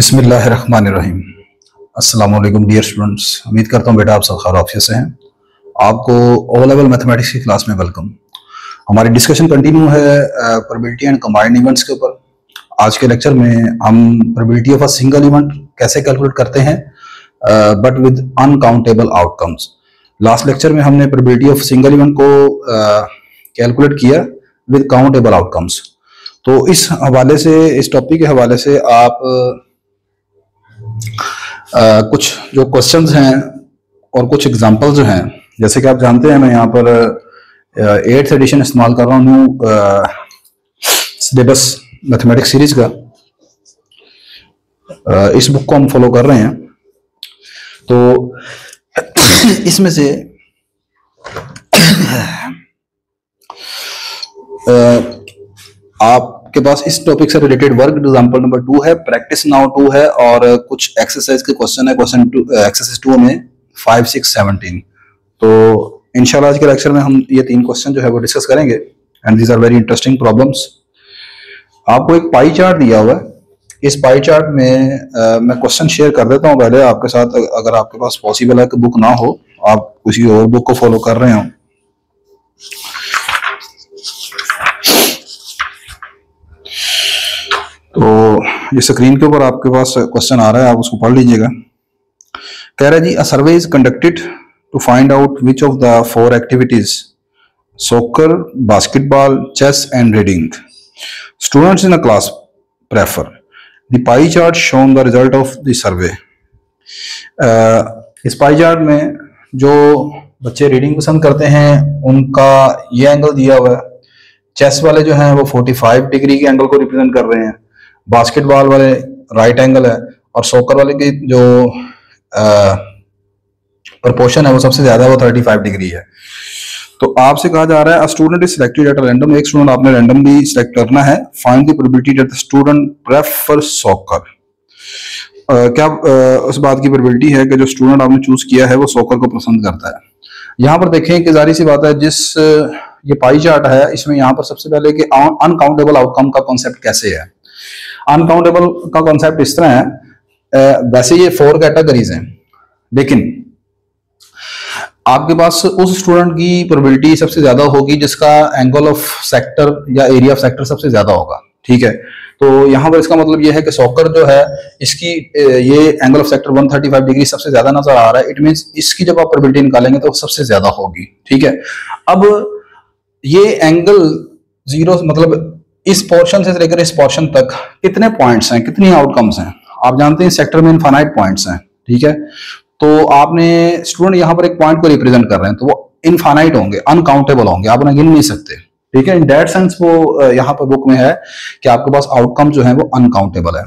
बिस्मिल्लाहिर्रहमानिर्रहीम। अस्सलाम वालेकुम डियर स्टूडेंट्स, उम्मीद करता हूँ बेटा आप सब खैर आफियत से हैं। आपको ओ लेवल मैथमेटिक्स की क्लास में वेलकम। हमारी डिस्कशन कंटिन्यू है प्रोबेबिलिटी एंड कंबाइंड इवेंट्स के ऊपर। आज के लेक्चर में हम probability of a single event कैसे कैलकुलेट करते हैं but with uncountable outcomes. Last lecture में हमने प्रोबेबिलिटी ऑफ सिंगल इवेंट को कैलकुलेट किया विद काउंटेबल आउटकम्स। तो इस हवाले से, इस टॉपिक के हवाले से आप कुछ जो क्वेश्चंस हैं और कुछ एग्जांपल्स जो हैं, जैसे कि आप जानते हैं मैं यहाँ पर 8th एडिशन इस्तेमाल कर रहा हूँ सिलेबस मैथमेटिक्स सीरीज का। इस बुक को हम फॉलो कर रहे हैं। तो इसमें से आपके पास इस टॉपिक से रिलेटेड वर्क एग्जांपल नंबर 2 है, प्रैक्टिस नाउ 2 है और कुछ एक्सरसाइज के क्वेश्चन है। क्वेश्चन 2 एक्सरसाइज 2 में 5, 6, 17। तो इंशाल्लाह आज के लेक्चर में हम ये 3 क्वेश्चन जो है वो डिस्कस करेंगे and these are very interesting problems. आपको एक पाई चार्ट दिया हुआ है। इस पाई चार्ट में मैं क्वेश्चन शेयर कर देता हूँ पहले आपके साथ। अगर आपके पास पॉसिबल है कि बुक ना हो, आप किसी और बुक को फॉलो कर रहे हो, तो ये स्क्रीन के ऊपर आपके पास क्वेश्चन आ रहा है, आप उसको पढ़ लीजिएगा। कह रहा है जी, a survey is conducted to find out which of the 4 activities soccer, basketball, chess and reading students in a class prefer. The pie chart shown the result of the survey. इस पाई चार्ट में जो बच्चे reading पसंद करते हैं उनका ये angle दिया हुआ है। चेस वाले जो हैं वो 45 डिग्री के एंगल को रिप्रेजेंट कर रहे हैं, बास्केटबॉल वाले राइट एंगल है और सॉकर वाले की जो प्रोपोर्शन है वो सबसे ज्यादा है, वो 35 डिग्री है। तो आपसे कहा जा रहा है, student is selected at random. एक स्टूडेंट आपने रैंडमली सिलेक्ट करना है। Find the probability that the student prefer soccer. क्या उस बात की प्रोबेबिलिटी है कि जो स्टूडेंट आपने चूज किया है वो सॉकर को पसंद करता है। यहाँ पर देखें कि जारी सी बात है, जिस ये पाई चार्ट है इसमें यहाँ पर सबसे पहले कि अनकाउंटेबल आउटकम का कॉन्सेप्ट कैसे है। अनकाउंटेबल का कॉन्सेप्ट इस तरह है, वैसे ये 4 कैटेगरीज हैं, लेकिन आपके पास उस स्टूडेंट की प्रोबेबिलिटी सबसे ज्यादा होगी जिसका एंगल ऑफ सेक्टर या एरिया ऑफ सेक्टर सबसे ज्यादा होगा। ठीक है, तो यहाँ पर इसका मतलब ये है कि सॉकर जो है इसकी ये एंगल ऑफ सेक्टर 135 डिग्री सबसे ज्यादा नजर आ रहा है। इट मींस इसकी जब आप प्रोबेबिलिटी निकालेंगे तो सबसे ज्यादा होगी। ठीक है, अब ये एंगल 0 मतलब इस पोर्शन से लेकर इस पोर्शन तक कितने पॉइंट्स हैं, कितनी आउटकम्स हैं। आप जानते हैं सेक्टर में इनफाइनाइट पॉइंट्स हैं। ठीक है, तो आपने स्टूडेंट यहाँ पर एक पॉइंट को रिप्रेजेंट कर रहे हैं तो वो इनफाइनाइट होंगे, अनकाउंटेबल होंगे, आप उन्हें गिन नहीं सकते। ठीक है, इन दैट सेंस वो यहाँ पर बुक में है कि आपके पास आउटकम जो है वो अनकाउंटेबल है।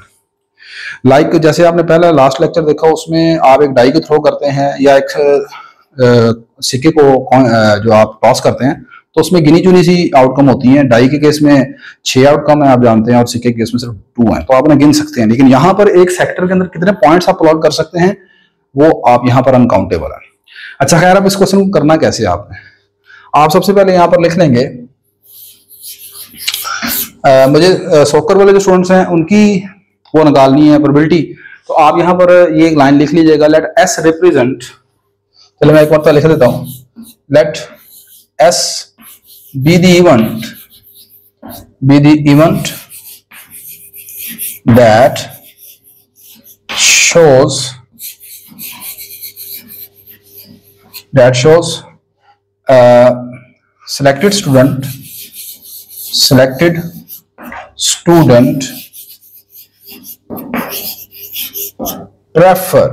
लाइक जैसे आपने पहले लास्ट लेक्चर देखा, उसमें आप एक डाई को थ्रो करते हैं या एक सिक्के को जो आप टॉस करते हैं तो उसमें गिनी चुनी सी आउटकम होती हैं। डाई के केस में 6 आउटकम है आप जानते हैं और सिक्के के केस में सिर्फ 2 हैं, तो आप उन्हें गिन सकते हैं। लेकिन यहाँ पर एक सेक्टर के अंदर कितने पॉइंट्स आप प्लॉट कर सकते हैं वो आप यहाँ पर अनकाउंटेबल है। अच्छा खैर, अब इस क्वेश्चन को करना कैसे आपने, आप सबसे पहले यहाँ पर लिख लेंगे, मुझे सॉकर वाले जो स्टूडेंट्स हैं उनकी वो निकालनी है प्रोबेबिलिटी। तो आप यहाँ पर ये एक लाइन लिख लीजिएगा, लेट एस रिप्रेजेंट, चलो मैं एक बार लिख देता हूँ, let S be the event that shows selected student prefer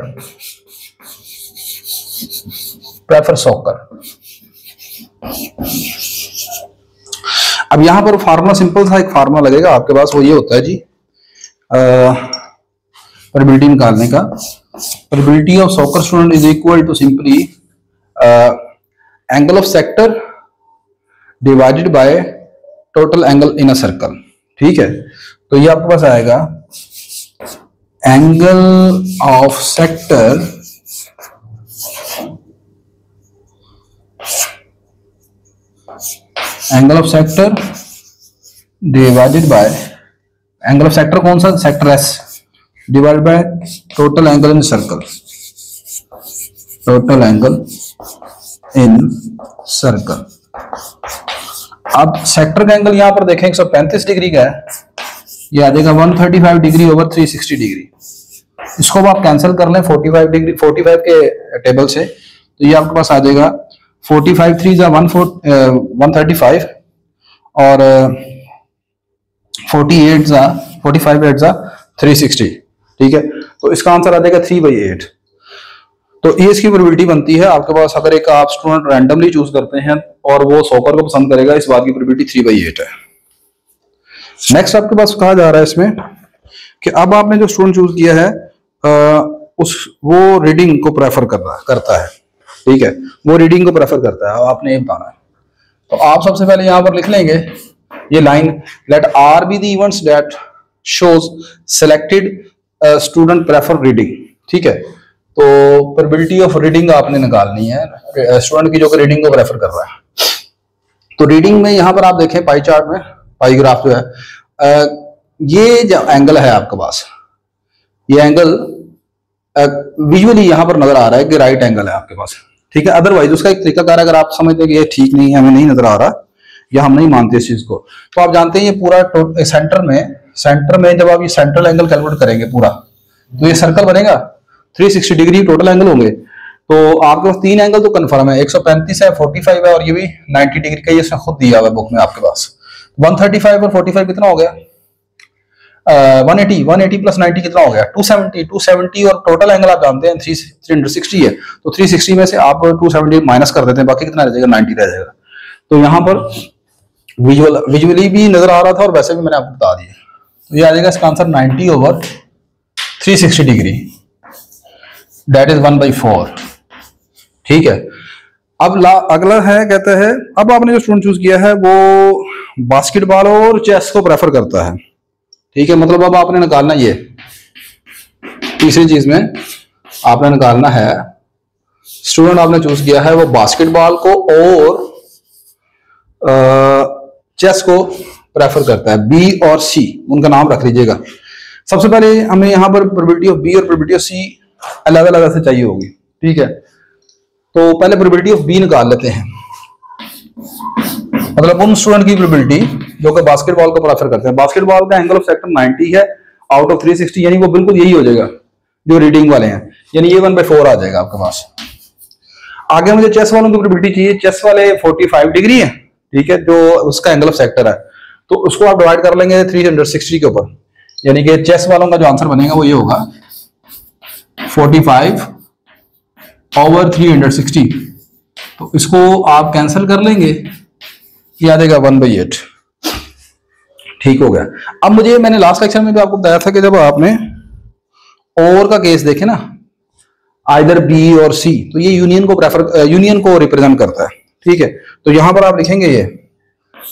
soccer। अब यहां पर फार्मूला सिंपल सा एक फार्मूला लगेगा आपके पास, वो ये होता है जी, प्रोबेबिलिटी निकालने का। Probability of soccer student is equal to simply angle of sector divided by total angle in a circle. ठीक है, तो ये आपके पास आएगा angle of sector divided by angle of sector कौन सा, sector S, divide by total angle in circle, total angle in circle. अब सेक्टर का एंगल यहां पर देखें 135 डिग्री का है, ये आ जाएगा 135 डिग्री ओवर 360 डिग्री। इसको अब आप कैंसिल कर लें 45 डिग्री 45 के टेबल से, तो ये आपके पास आ जाएगा 45 3 जा 135 और 45 8 जा 360, ठीक है। तो इसका आंसर आ जाएगा 3/8। तो ये इसकी प्रोबेबिलिटी बनती है आपके पास, अगर एक आप स्टूडेंट रैंडमली चूज करते हैं और वो सॉकर को पसंद करेगा, इस बात की प्रोबेबिलिटी 3/8 है। नेक्स्ट आपके पास कहा जा रहा है इसमें कि अब आपने जो स्टूडेंट चूज किया है वो रीडिंग को प्रेफर करता है, ठीक है, वो रीडिंग को प्रेफर करता है, आपने ये बताना है। तो आप सबसे पहले यहां पर लिख लेंगे ये line, let R be the events that shows selected student prefer reading, ठीक है। तो प्रोबेबिलिटी ऑफ रीडिंग आपने निकालनी है स्टूडेंट की जो कि रीडिंग को प्रेफर कर रहा है। तो रीडिंग में यहां पर आप देखें पाई चार्ट में, पाई ग्राफ जो है, ये जो एंगल है आपके पास, ये एंगल विजुअली यहां पर नजर आ रहा है कि राइट एंगल है आपके पास, ठीक है। अदरवाइज उसका एक तरीकाकार अगर आप समझते हैं कि ये ठीक नहीं है, हमें नहीं नजर आ रहा या हम नहीं मानते इस चीज को, तो आप जानते हैं ये पूरा सेंटर में जब आप ये सेंट्रल एंगल कैलकुलेट करेंगे पूरा, तो ये सर्कल बनेगा 360 डिग्री टोटल एंगल होंगे। तो आपके पास तीन एंगल तो कंफर्म है, 135 है, 45 है और ये भी 90 डिग्री का, ये इसने खुद दिया हुआ है बुक में आपके पास। 135 और 45 कितना हो गया, 180 प्लस 90 कितना हो गया, 270 और टोटल एंगल आप जानते हैं 360 है, तो 360 में से आप 270 माइनस कर देते हैं, बाकी कितना रह जाएगा, 90 रह जाएगा। तो यहाँ पर विजुअली भी नजर आ रहा था और वैसे भी मैंने आपको बता दिया, तो ये आ जाएगा इसका answer 90 over 360 degree, that is 1/4, ठीक है। अब अगला है, कहता है अब आपने जो स्टूडेंट चूज किया है वो बास्केटबॉल और चेस को प्रेफर करता है, ठीक है। मतलब अब आपने निकालना, ये तीसरी चीज में आपने निकालना है, स्टूडेंट आपने चूज किया है वो बास्केटबॉल को और चेस को प्रेफर करता है, बी और सी उनका नाम रख लीजिएगा। सबसे पहले हमें यहां पर प्रोबेबिलिटी ऑफ बी और प्रोबेबिलिटी ऑफ सी अलग अलग से चाहिए होगी, ठीक है। तो पहले प्रोबेबिलिटी ऑफ बी निकाल लेते हैं, मतलब उन स्टूडेंट की प्रोबेबिलिटी जो कि बास्केटबॉल को प्रेफर करते हैं। बास्केटबॉल का एंगल ऑफ सेक्टर 90 है आउट ऑफ 360, यानी वो बिल्कुल यही हो जाएगा जो रीडिंग वाले हैं, यानी ये 1/4 आ जाएगा आपके पास। आगे मुझे चेस वालों की प्रोबेबिलिटी चाहिए, चेस वाले 45 डिग्री है, ठीक है, जो उसका एंगल ऑफ सेक्टर है, तो उसको आप डिवाइड कर लेंगे 360 के ऊपर, यानी कि चेस वालों का जो आंसर बनेगा वो ये होगा 45 ओवर 360। तो इसको आप कैंसिल कर लेंगे, ये आ जाएगा 1/8, ठीक हो गया। अब मुझे, मैंने लास्ट लेक्चर में भी आपको बताया था कि जब आपने और का केस देखे ना, आइदर बी और सी, तो ये यूनियन को रिप्रेजेंट करता है, ठीक है। तो यहां पर आप लिखेंगे ये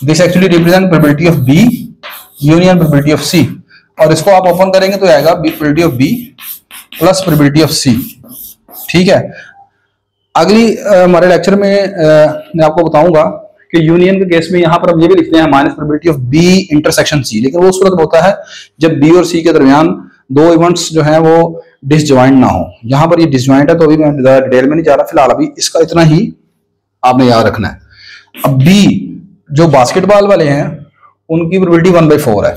this actually represent probability of B union probability of C, और इसको आप ओपन करेंगे तो आएगा probability of B plus probability of C, ठीक है। अगली हमारे लेक्चर में मैं आपको बताऊंगा कि यूनियन के केस में यहां पर हम ये भी लिखते हैं minus probability of B intersection C, लेकिन वो उस वक्त होता है जब बी और सी के दरमियान दो इवेंट्स जो हैं वो डिसजॉइंट ना हो। यहां पर ये डिसजॉइंट है, तो अभी मैं ज्यादा डिटेल में नहीं जा रहा, फिलहाल अभी इसका इतना ही आपने याद रखना है। अब बी जो बास्केटबॉल वाले हैं उनकी प्रोबेबिलिटी 1/4 है,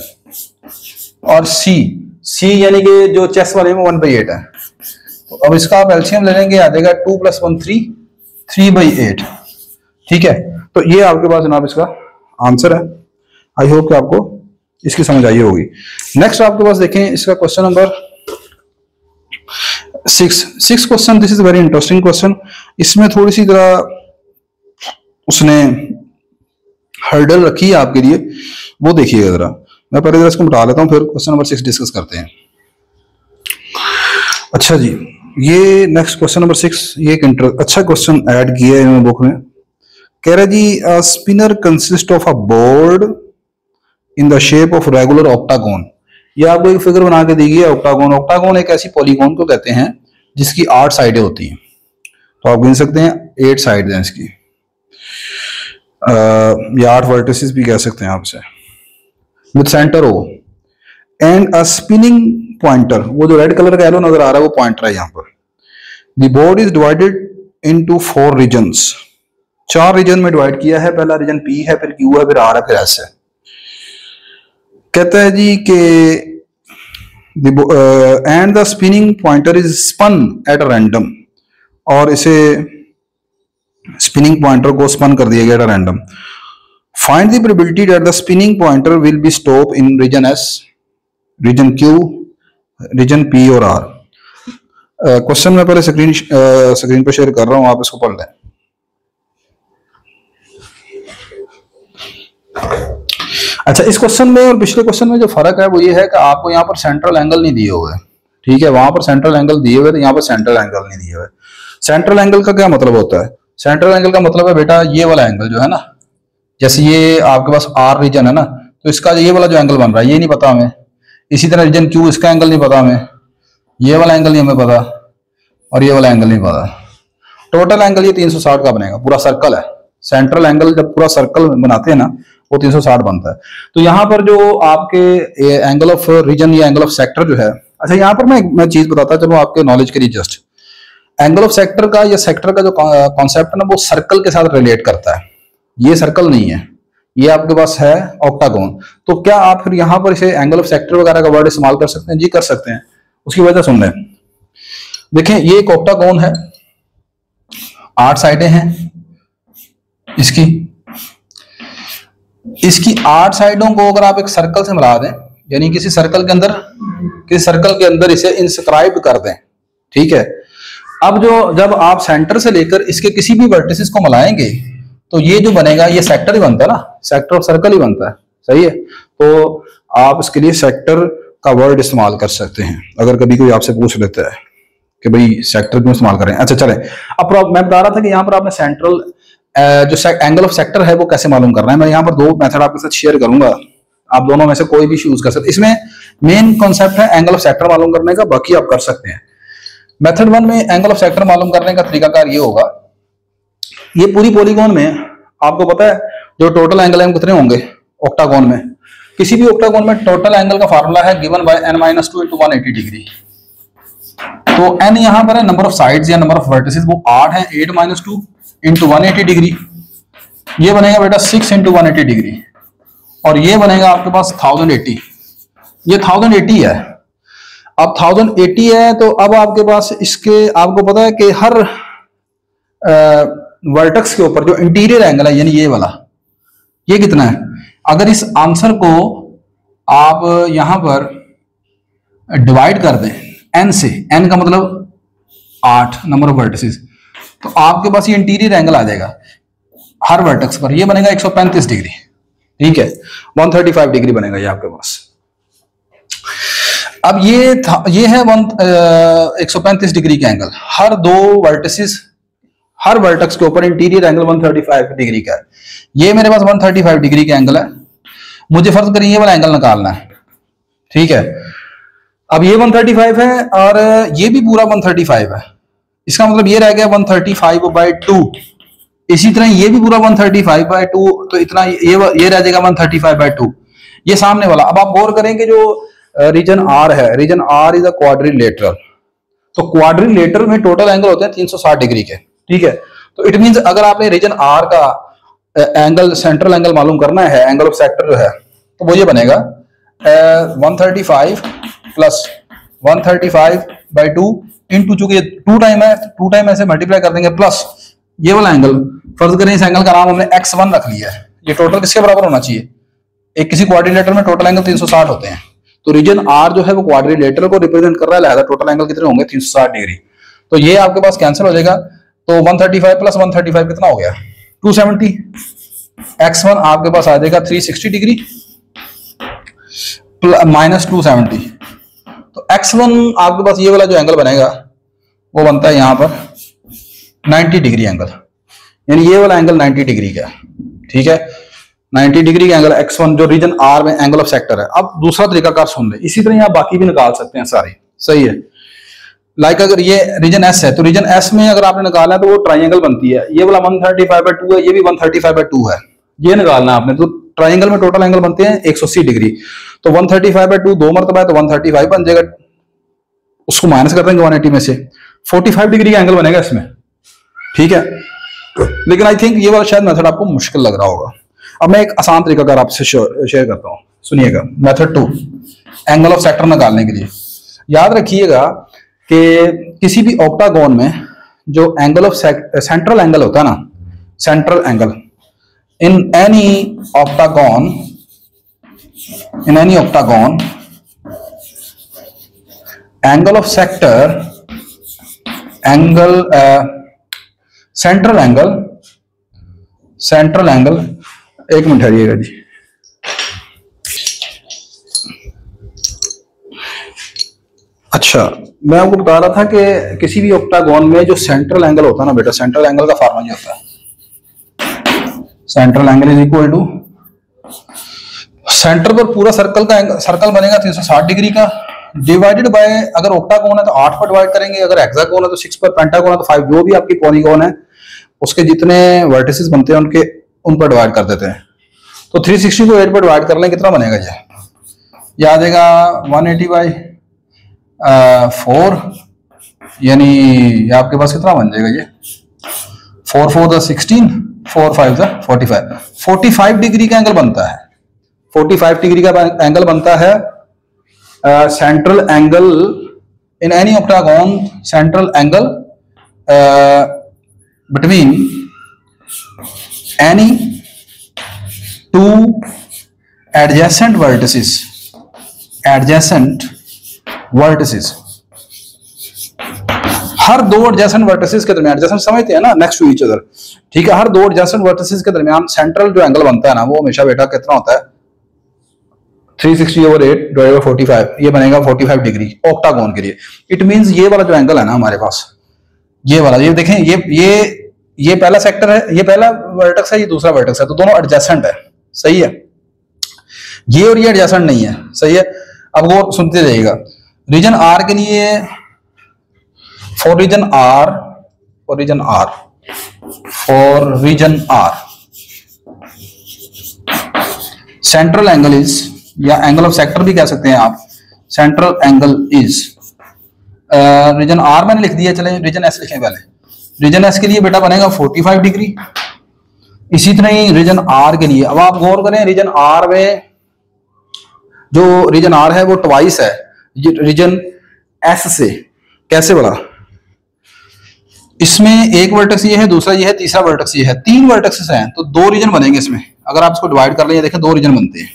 और सी यानी कि जो चेस वाले हैं वो 1/8 है। तो अब इसका आप एलसीएम ले लेंगे, आ जाएगा 2 + 1 3/8, ठीक है। तो ये आपके पास जनाब इसका आंसर है। आई होप कि आपको इसकी समझ आई होगी। नेक्स्ट आपके पास देखें इसका question number 6 question, this is very interesting question. इसमें थोड़ी सी तरह उसने हर्डल रखी है आपके लिए, वो देखिएगा जरा। मैं पहले जरा इसको मिटा लेता हूं, फिर क्वेश्चन नंबर 6 डिस्कस करते हैं। अच्छा जी, ये नेक्स्ट क्वेश्चन नंबर 6, ये एक अच्छा क्वेश्चन ऐड किया है इन्होंने बुक में। कह रहा जी, spinner consist of a board in the shape of regular octagon. ये आपको एक फिगर बना के दी गई है ऑक्टागोन। ऑक्टागोन एक ऐसी पॉलीगोन को कहते हैं जिसकी 8 साइडें होती हैं, तो आप गिन सकते हैं 8 साइड हैं इसकी, या 8 वर्टिसेस भी कह सकते हैं आपसे, with centre O and a spinning pointer, वो जो रेड कलर का एरो नजर आ रहा है वो पॉइंटर है यहाँ पर। The board is divided into 4 regions, 4 region में डिवाइड किया है। पहला रीजन पी है, फिर क्यू है, फिर आर है, फिर एस है। कहता है जी कि and the spinning pointer is spun at random, और इसे स्पिनिंग पॉइंटर को स्पन कर दिया गया at random. Find the probability that the spinning pointer will be stop in region S, region Q, region P और आर। क्वेश्चन मैं पहले screen पर शेयर कर रहा हूं, आप इसको पढ़ लें। अच्छा, इस क्वेश्चन में और पिछले क्वेश्चन में जो फर्क है वो ये है कि आपको यहाँ पर सेंट्रल एंगल नहीं दिए हुए, ठीक है, वहां पर सेंट्रल एंगल दिए हुए, तो यहाँ पर सेंट्रल एंगल नहीं दिए हुए। सेंट्रल एंगल का क्या मतलब होता है? सेंट्रल एंगल का मतलब है बेटा ये वाला एंगल जो है ना, जैसे ये आपके पास आर रीजन है ना, तो इसका ये वाला जो एंगल बन रहा है ये नहीं पता हमें। इसी तरह रीजन क्यू, इसका एंगल नहीं पता हमें, ये वाला एंगल नहीं हमें पता, और ये वाला एंगल नहीं पता। टोटल एंगल ये 360 का बनेगा, पूरा सर्कल है। सेंट्रल एंगल जब पूरा सर्कल बनाते हैं ना वो 360 बनता है। तो यहाँ पर जो आपके एंगल ऑफ रीजन या एंगल ऑफ सेक्टर जो है, अच्छा यहाँ पर मैं चीज बताता चलो आपके नॉलेज के लिए जस्ट। एंगल ऑफ सेक्टर का या सेक्टर का जो कॉन्सेप्ट है ना वो सर्कल के साथ रिलेट करता है। ये सर्कल नहीं है, ये आपके पास है ऑक्टागोन। तो क्या आप फिर यहाँ पर इसे एंगल ऑफ सेक्टर वगैरह का वर्ड इस्तेमाल कर सकते हैं? जी कर सकते हैं। उसकी वजह सुन लें। देखें ये एक ऑक्टागोन है, 8 साइडें हैं इसकी 8 साइडों को अगर आप एक सर्कल से मिला दें, यानी किसी सर्कल के अंदर इसे इंस्क्राइब कर दें, ठीक है। अब जब आप सेंटर से लेकर इसके किसी भी वर्टिसेस को मिलाएंगे तो ये जो बनेगा ये सेक्टर ही बनता है ना, सेक्टर ऑफ सर्कल ही बनता है, सही है। तो आप इसके लिए सेक्टर का वर्ड इस्तेमाल कर सकते हैं अगर कभी कोई आपसे पूछ लेता है कि भाई सेक्टर क्यों इस्तेमाल करें। अच्छा चले, अब मैं बता रहा था कि यहाँ पर आपने सेंट्रल जो एंगल ऑफ सेक्टर है वो कैसे मालूम करना है। मैं यहाँ पर 2 मेथड आपके साथ शेयर करूंगा, आप दोनों में से कोई भी यूज कर सकते हैं। इसमें मेन कॉन्सेप्ट है एंगल ऑफ सेक्टर मालूम करने का, बाकी आप कर सकते हैं। मेथड 1 में एंगल ऑफ सेक्टर मालूम करने का तरीकाकार ये होगा, ये पूरी पॉलीगॉन में आपको पता है जो टोटल एंगल है कितने होंगे ऑक्टागोन में। किसी भी ऑक्टागोन में टोटल एंगल का फार्मूला है गिवन बाय n-2 × 180 डिग्री। तो n यहां पर है नंबर ऑफ साइड्स या नंबर ऑफ वर्टिसेस, वो 8 है, 8 - 2 × 180 डिग्री। ये बनेगा बेटा 6 × 180 डिग्री, और ये बनेगा आपके पास 1080। ये 1080 है। अब 1080 है तो अब आपके पास इसके आपको पता है कि हर वर्टेक्स के ऊपर जो इंटीरियर एंगल है यानी ये वाला, ये कितना है? अगर इस आंसर को आप यहां पर डिवाइड कर दें n से, n का मतलब 8 नंबर ऑफ वर्टिसेस, तो आपके पास ये इंटीरियर एंगल आ जाएगा हर वर्टेक्स पर, ये बनेगा 135 डिग्री, ठीक है, 135 डिग्री बनेगा ये आपके पास। अब ये है 135 डिग्री का एंगल, हर 2 वर्टिसेस, हर वर्टेक्स के ऊपर इंटीरियर एंगल 135 डिग्री का है। ये मेरे पास 135 डिग्री का एंगल है, मुझे फर्ज करिए ये वाला एंगल निकालना है, ठीक है। अब ये 135 है और ये भी पूरा 135 है, इसका मतलब ये रह गया 135/2। इसी तरह ये भी पूरा 135/2, तो इतना ये रह जाएगा 135/2, ये सामने वाला। अब आप गौर करें कि जो रीजन आर है, region R is a quadrilateral, तो क्वाड्रिलेटरल में टोटल एंगल होते हैं 360 डिग्री के, ठीक है। तो इट मींस अगर आपने रीजन आर का एंगल, सेंट्रल एंगल मालूम करना है, एंगल ऑफ सेक्टर जो है, तो वो ये बनेगा 135 + 135/2 इंटू, चूंकि 2 टाइम है, 2 टाइम ऐसे मल्टीप्लाई कर देंगे, प्लस ये वाला एंगल, फर्ज करें इस एंगल का नाम हमने x1 रख लिया है। ये टोटल किसके बराबर होना चाहिए? एक किसी क्वाड्रिलेटर में टोटल एंगल 360 होते हैं, तो रीजन आर जो है वो क्वाड्रिलेटर को रिप्रेजेंट कर रहा है, लिहाजा टोटल एंगल कितने होंगे? 360 डिग्री। तो ये आपके पास कैंसिल हो जाएगा, तो 135 + 135 कितना हो गया? 270। x1 आपके पास आ जाएगा 360 डिग्री माइनस 270, तो x1 आपके पास ये वाला जो एंगल बनेगा वो बनता है यहां पर 90 डिग्री एंगल, यानी ये वाला एंगल 90 डिग्री का, ठीक है। 90 डिग्री का एंगल x1 जो रीजन आर में एंगल ऑफ सेक्टर है। अब दूसरा तरीकाकार सुन ले, इसी तरह आप बाकी भी निकाल सकते हैं सारे, सही है। लाइक अगर ये रीजन एस है, तो रीजन एस में अगर आपने निकाला है तो वो ट्राइंगल बनती है, ये वाला 135/2 है, ये भी 135/2 है, ये निकालना है आपने। तो ट्राइंगल में टोटल एंगल बनते हैं 180 डिग्री, तो 135/2 2 मरतबा है तो 135 बन जाएगा, उसको माइनस कर देंगे 180 में से, 45 डिग्री का एंगल बनेगा इसमें, ठीक है। लेकिन आई थिंक ये वाला शायद मेथड आपको मुश्किल लग रहा होगा। अब मैं एक आसान तरीका अगर आपसे शेयर करता हूँ, सुनिएगा। मेथड 2, एंगल ऑफ सेक्टर निकालने के लिए याद रखिएगा कि किसी भी ऑक्टागोन में जो एंगल ऑफ सेंट्रल एंगल होता है ना, central angle in any octagon, angle of sector, central angle, एक मिनट ठहरिएगा जी। अच्छा, मैं आपको बता रहा था कि किसी भी ऑक्टागोन में जो सेंट्रल एंगल होता है ना बेटा, सेंट्रल एंगल का फॉर्मूला ये होता है, central angle is equal to, centre पर पूरा सर्कल बनेगा 360 डिग्री का, डिवाइडेड बाय, अगर ऑक्टागोन है तो 8 पर डिवाइड करेंगे, अगर हेक्सागोन है तो 6 पर, पेंटागोन है तो 5, जो भी आपकी पॉलीगोन है उसके जितने वर्टिसेस बनते हैं उन पर डिवाइड कर देते हैं। तो 360 को 8 पर डिवाइड कर लें, कितना बनेगा ये आ जाएगा 180 बाई 4, यानी आपके पास कितना बन जाएगा ये, 4 4 द 16, 4 5 द 45, 45 डिग्री का एंगल बनता है, 45 डिग्री का एंगल बनता है central angle in any octagon, central angle between any two adjacent vertices, हर दो एडजेसेंट वर्टिसेस के दरमियान, एडजेसेंट समझते हैं ना, नेक्स्ट टू ईच अदर, ठीक है, हर दो एडजेसेंट वर्टिसेस के दरमियान सेंट्रल जो एंगल बनता है ना, वो हमेशा बेटा कितना होता है, 360 over 8 डिवाइडेड बाय 45, ये बनेगा 45 डिग्री ऑक्टागोन के लिए। इट मींस ये वाला जो एंगल है ना हमारे पास, ये वाला, ये देखें, ये पहला सेक्टर है, ये पहला वर्टेक्स है, ये दूसरा वर्टेक्स है, तो दोनों एडजेसेंट है, सही है, ये और ये एडजेसेंट नहीं है, सही है। अब वो सुनते जाइएगा, रीजन आर के लिए, for region R central angle is, या एंगल ऑफ सेक्टर भी कह सकते हैं आप, central angle is, region R मैंने लिख दिया, चले रीजन एस लिखें पहले। रीजन एस के लिए बेटा बनेगा 45 डिग्री, इसी तरह ही रीजन आर के लिए। अब आप गौर करें, रीजन आर में जो रीजन आर है वो ट्वाइस है रीजन एस से, कैसे बड़ा, इसमें एक वर्टेक्स ये है, दूसरा ये है, तीसरा वर्टेक्स ये है, 3 वर्टेक्सेस हैं, तो 2 रीजन बनेंगे इसमें। अगर आप इसको डिवाइड कर लें, देखें 2 रीजन बनते हैं,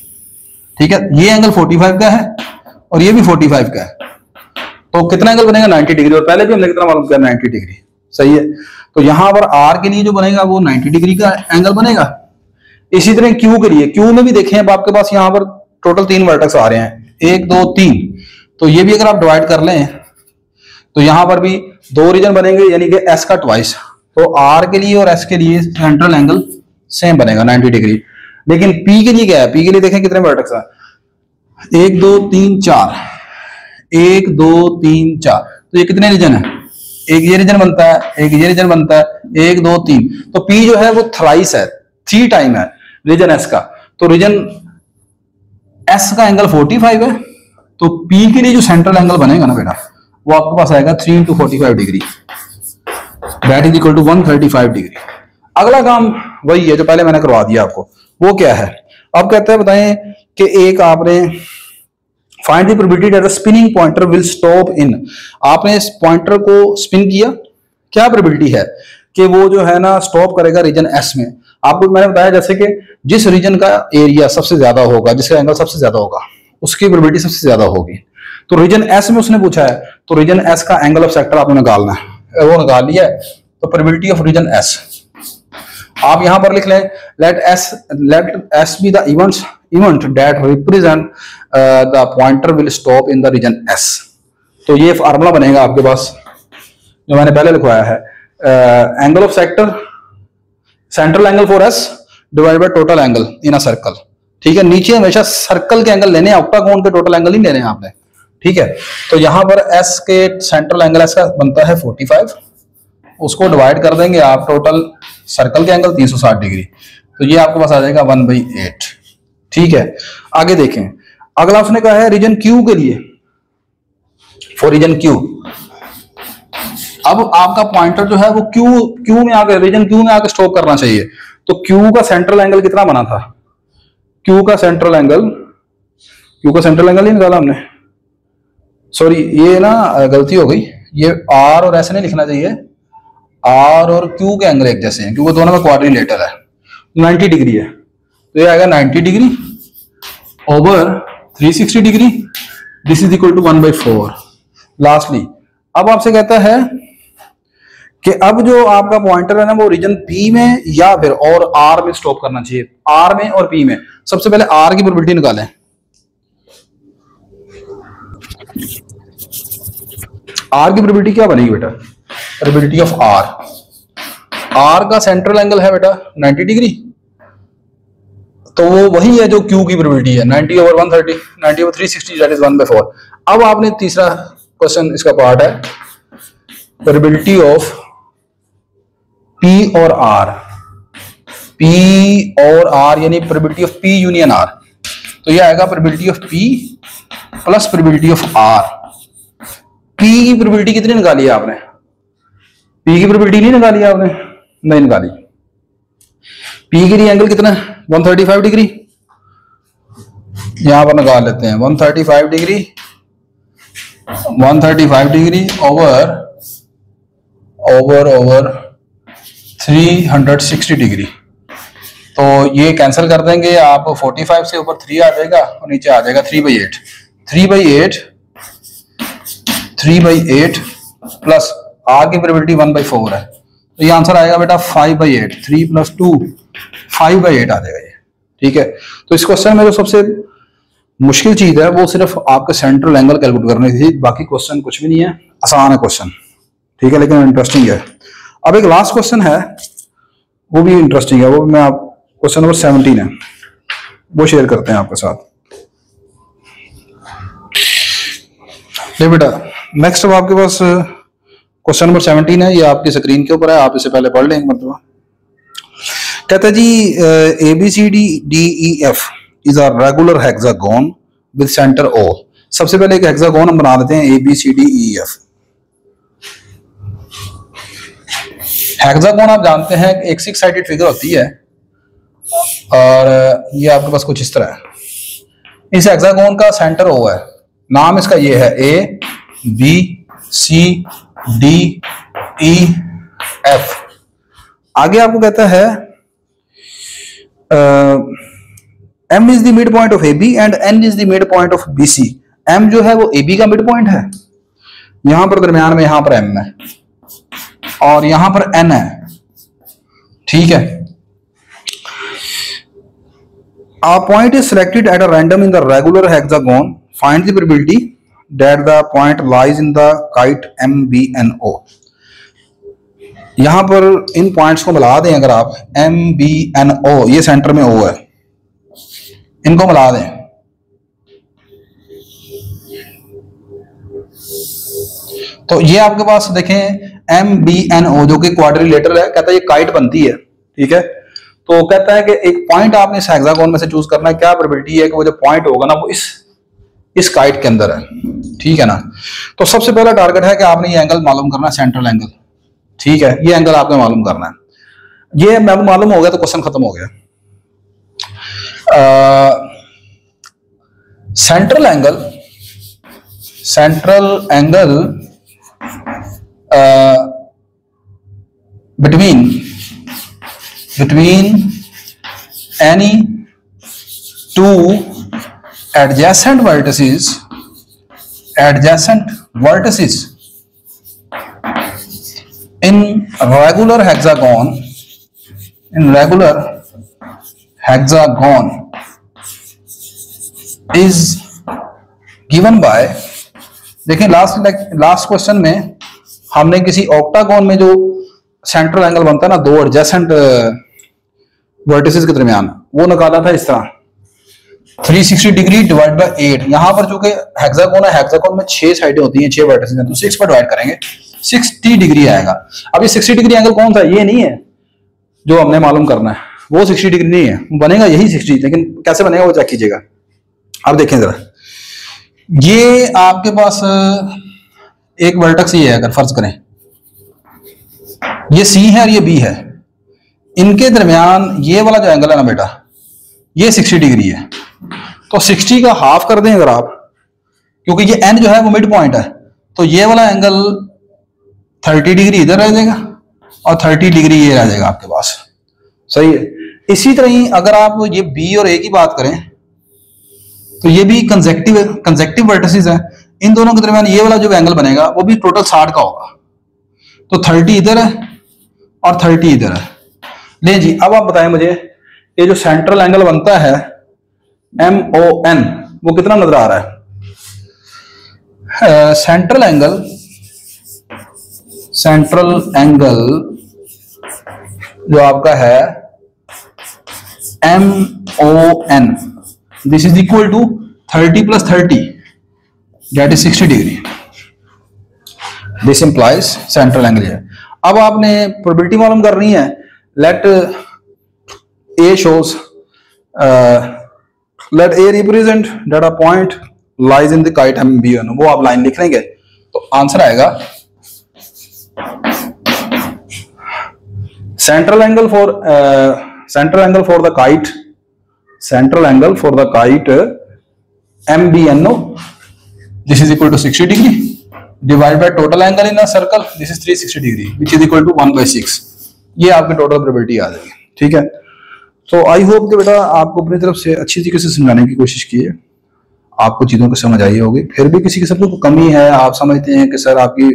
ठीक है। ये एंगल 45 का है और ये भी 45 का है, तो कितना एंगल बनेगा 90 डिग्री, और पहले भी हमने कितना मालूम किया 90 डिग्री, सही है। तो यहां पर आर के लिए जो बनेगा वो 90 डिग्री का एंगल बनेगा। इसी तरह क्यू के लिए, क्यू में भी देखें, अब आपके पास यहाँ पर टोटल 3 वर्टेक्स आ रहे हैं, 1 2 3, तो ये भी अगर आप डिवाइड कर लें तो यहां पर भी 2 रीजन बनेंगे, यानी कि एस का ट्वाइस। तो आर के लिए और एस के लिए सेंट्रल एंगल सेम बनेगा 90 डिग्री। लेकिन पी के लिए क्या है, पी के लिए देखें कितने वर्टेक्स है, 1 2 3 4, 1 2 3 4, तो ये कितने रीजन है, एक ये रीजन बनता है, एक ये रीजन बनता है, 1 2 3, तो पी जो है वो थ्राइस है, 3 टाइम है रीजन एस का। तो रीजन एस का एंगल 45 है, तो पी के लिए जो सेंट्रल एंगल बनेगा ना बेटा, वो आपके पास आएगा 3 × 45 degree, that is equal to 135 degree. अगला काम वही है जो पहले मैंने करवा दिया आपको, वो क्या है, अब कहते हैं बताएं कि एक आपने find the probability that the spinning pointer will stop इन, आपने इस पॉइंटर को स्पिन किया, क्या प्रोबेबिलिटी है कि वो जो है ना स्टॉप करेगा रीजन एस में। आपको मैंने बताया जैसे कि जिस रीजन का एरिया सबसे ज्यादा होगा, जिसका एंगल सबसे ज्यादा होगा, उसकी प्रोबेबिलिटी सबसे ज्यादा होगी। तो रीजन एस में उसने पूछा है, तो रीजन एस का एंगल ऑफ सेक्टर आपने निकालना है, वो निकाल लिया है, तो प्रोबेबिलिटी ऑफ रीजन एस आप यहां पर लिख लें, let S be the event that represent the pointer will stop in the region S. तो ये फार्मूला बनेगा आपके पास जो मैंने पहले लिखवाया है, angle of sector, central angle for S divided by total angle in a circle, ठीक है। नीचे हमेशा सर्कल के एंगल लेने, ऑक्टागोन के टोटल एंगल नहीं लेने आपने, ठीक है। तो यहां पर एस के सेंट्रल एंगल एस का बनता है 45, उसको डिवाइड कर देंगे आप टोटल सर्कल के एंगल 360 डिग्री, तो ये आपके पास आ जाएगा 1/8, ठीक है। आगे देखें, अगला उसने कहा है रीजन क्यू के लिए फॉर रीजन क्यू। अब आपका पॉइंटर जो है वो क्यू में आकर, रीजन क्यू में आकर स्टॉप करना चाहिए। तो क्यू का सेंट्रल एंगल कितना बना था? क्यू का सेंट्रल एंगल ही निकाला हमने, सॉरी ये ना गलती हो गई, ये आर और ऐसे नहीं लिखना चाहिए, आर और क्यू के एंगल एक जैसे हैं क्योंकि दोनों में क्वाड्रिलेटरल है, 90 डिग्री है, तो ये आएगा 90 degree over 360 degree, this is equal to 1/4। Lastly अब आपसे कहता है कि अब जो आपका पॉइंटर है ना वो रीजन पी में या फिर और आर में स्टॉप करना चाहिए, आर में और पी में। सबसे पहले आर की प्रोबेबिलिटी निकालें। आर की प्रोबेबिलिटी क्या बनेगी बेटा? प्रोबेबिलिटी ऑफ आर का सेंट्रल एंगल है बेटा 90 डिग्री, तो वो वही है जो क्यू की प्रोबेबिलिटी है, 90 ओवर 130, 90 ओवर 360, दैट इज 1/4। अब आपने तीसरा क्वेश्चन इसका पार्ट है प्रोबेबिलिटी ऑफ पी और आर, यानी probability of P union R. तो ये आएगा probability of P plus probability of R. P की प्रोबेबिलिटी कितनी निकाली है आपने? पी की प्रोबेबिलिटी नहीं निकाली आपने? नहीं निकाली। पी के लिए एंगल कितना है? 135 डिग्री, यहां पर निकाल लेते हैं 135 डिग्री ओवर 360 डिग्री। तो ये कैंसिल कर देंगे आप, 45 से ऊपर 3 आ जाएगा और नीचे आ जाएगा 3/8 प्लस आर की प्रोबेबिलिटी 1/4 है, तो ये आंसर आएगा बेटा 5/8, 3 + 2 5/8 आ जाएगा ये। ठीक है, तो इस क्वेश्चन में जो सबसे मुश्किल चीज है वो सिर्फ आपके सेंट्रल एंगल कैलकुलेट करनी थी, बाकी क्वेश्चन कुछ भी नहीं है, आसान है क्वेश्चन। ठीक है, लेकिन इंटरेस्टिंग है। अब एक लास्ट क्वेश्चन है, वो भी इंटरेस्टिंग है, वो मैं आप क्वेश्चन नंबर 17 है, वो शेयर करते हैं आपके साथ। ले बेटा, नेक्स्ट अब आपके पास क्वेश्चन नंबर 17 है, ये आपकी स्क्रीन के ऊपर है, आप इसे पहले पढ़ लें एक मरतबा। कहता है जी ABCDEF is a regular hexagon with centre O। सबसे पहले एक हेक्सागोन हम बना लेते हैं ABCDEF। हेक्सागोन आप जानते हैं एक 6 साइडेड फिगर होती है और ये आपके पास कुछ इस तरह है। इस हेक्सागोन का सेंटर O है, नाम इसका ये है ABCDEF। आगे आपको कहता है M is the mid point of AB and N is the mid point of BC। M जो है वो AB का मिड पॉइंट है, यहां पर दरमियान में यहां पर M है और यहां पर N है। ठीक है, a point is selected at a random in the regular hexagon, find the probability that the point lies in the kite MBNO। यहां पर इन पॉइंट्स को मिला दें, अगर आप MBNO, ये सेंटर में O है, इनको मिला दें तो ये आपके पास देखें MBNO जो कि क्वाड्रिलेटरल है, कहता है ये काइट बनती है। ठीक है, तो कहता है कि एक पॉइंट आपने इस हेक्सागोन में से चूज करना है, क्या प्रोबेबिलिटी है कि वो जो पॉइंट होगा ना वो इस काइट के अंदर है। ठीक है ना, तो सबसे पहला टारगेट है कि आपने ये एंगल मालूम करना है, सेंट्रल एंगल। ठीक है, ये एंगल आपने मालूम करना है, ये मालूम हो गया तो क्वेश्चन खत्म हो गया। Central angle between any two adjacent vertices in regular hexagon is given by, देखिए लास्ट क्वेश्चन में हमने किसी ऑक्टागोन में जो सेंट्रल एंगल बनता है ना दो एडजेसेंट वर्टिसेस के दरमियान, वो निकाला था इस तरह 360 डिग्री डिवाइड बाय 8। यहां पर चूंकि हेक्सागोन है, हेक्सागोन में 6 साइडें होती हैं, 6 वर्टिसेस हैं, तो 6 पर डिवाइड करेंगे 60 डिग्री आएगा। अब ये 60 डिग्री एंगल कौन सा है? ये नहीं है जो हमने मालूम करना है, वो 60 डिग्री नहीं है, बनेगा यही 60, लेकिन कैसे बनेगा वो चेक कीजिएगा। अब देखें जरा, ये आपके पास एक वर्टेक्स ये है, अगर फर्ज करें ये सी है और ये बी है, इनके दरमियान ये वाला जो एंगल है ना बेटा, ये 60 डिग्री है। तो 60 का हाफ कर दें अगर आप, क्योंकि ये एन जो है वो मिड पॉइंट है, तो ये वाला एंगल 30 डिग्री इधर रह जाएगा और 30 डिग्री ये रह जाएगा आपके पास। सही है। इसी तरह ही अगर आप ये बी और ए की बात करें तो ये भी कंसेक्टिव वर्टिसेस है, इन दोनों के दरमियान ये वाला जो एंगल बनेगा वो भी टोटल 60 का होगा। तो 30 इधर है और 30 इधर है। नहीं जी, अब आप बताएं मुझे ये जो सेंट्रल एंगल बनता है MON वो कितना नजर आ रहा है? सेंट्रल एंगल जो आपका है MON, this is equal to 30 + 30 that is 60 degree. This implies central angle है। अब आपने प्रोबेबिलिटी मालूम करनी है। Let A shows let A represent that a point lies in the kite MBN, वो आप लाइन लिख लेंगे तो आंसर आएगा central angle for the kite MBNO, this is equal to 60 degree divided by total angle in a circle, this is 360 degree which is equal to 1/6। ये आपकी total probability आ जाएगी। ठीक है, तो आई होप कि बेटा आपको अपनी तरफ से अच्छी तरीके से समझाने की कोशिश की है, आपको चीज़ों को समझ आई होगी। फिर भी किसी किस्म की कमी है, आप समझते हैं कि सर आपकी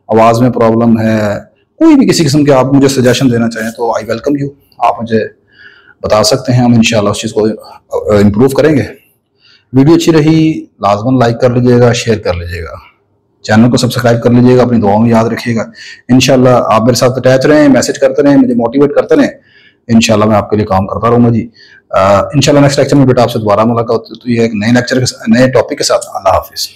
आवाज़ में प्रॉब्लम है, कोई भी किसी किस्म के आप मुझे सजेशन देना चाहें तो आई वेलकम यू, आप मुझे बता सकते हैं, हम इंशाल्लाह उस चीज़ को इम्प्रूव करेंगे। वीडियो अच्छी रही लाजमन लाइक कर लीजिएगा, शेयर कर लीजिएगा, चैनल को सब्सक्राइब कर लीजिएगा, अपनी दुआओं में याद रखिएगा। इंशाल्लाह आप मेरे साथ अटैच रहें, मैसेज करते रहें, मुझे मोटिवेट करते रहें, इंशाल्लाह मैं आपके लिए काम करता रहूंगा जी। इंशाल्लाह नेक्स्ट लेक्चर में बेटा आपसे दोबारा मुलाकात होती है एक नए टॉपिक के साथ। अल्लाह हाफिज़।